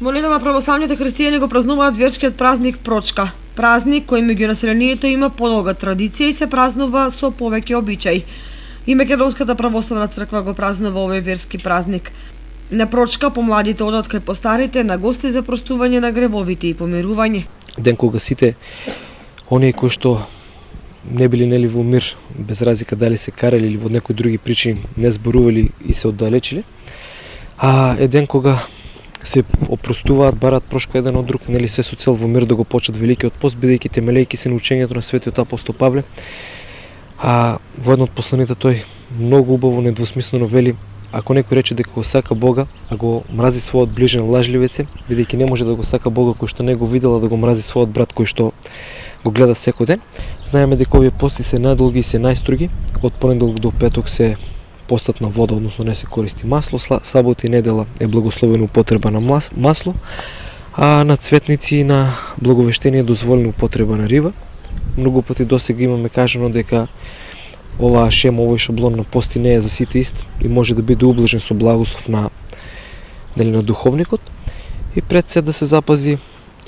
Молите на православните христијани го празнуваат верскиот празник Прочка. Празник кој меѓу населението има подолга традиција и се празнува со повеќе обичаи. И Македонската православна црква го празнува овој верски празник. На Прочка помладите одат кај постарите на гости за простување на гревовите и помирување. Ден кога сите оние кои што не били нели во мир, без разлика дали се карали или во некои други причини не зборували и се оддалечили, е ден кога се опростуваат, бараат прошка еден од друг, нели се со цел во мир да го почат великиот пост, бидејќи темелејќи се на учењето на светиот апостол Павле. Во едно од посланите тој многу убаво недвосмислено вели: ако некој рече дека го сака Бога, а го мрази својот ближен, лажливец е, бидејќи не може да го сака Бога кој што не го видела, да го мрази својот брат кој што го гледа секој ден. Знаеме дека овие пости се најдолги и се најстроги. Од понеделник до петок се постат на вода, односно не се користи масло. Сабота и недела е благословена употреба на масло, а на цветници и на благовештение е дозволена употреба на риба. Многу пати досега имаме кажано дека оваа шема, овој шаблон на пости не е за сите ист и може да биде ублажен со благослов на духовникот. И пред се да се запази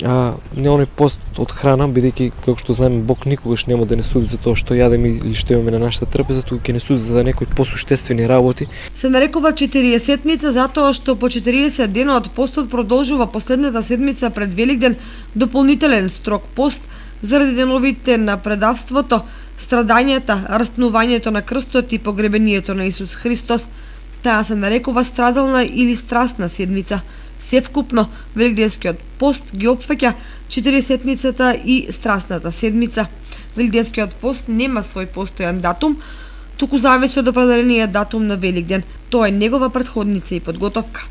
не оној пост од храна, бидејќи како што знаеме Бог никогаш нема да не суди за тоа што јадеме или што имаме на нашата трпеза, туку ќе не суди за некои посуштествени работи. Се нарекува 40-ница затоа што по 40 дена од постот продолжува последната седмица пред Великден дополнителен строг пост заради деновите на предавството, страдањата, раснувањето на крстот и погребението на Исус Христос. Таа се нарекува страдална или страстна седмица. Севкупно, Великденскиот пост ги опфаќа 40-ницата и страстната седмица. Великденскиот пост нема свој постојан датум, туку зависи од определениот датум на Великден. Тоа е негова претходница и подготовка.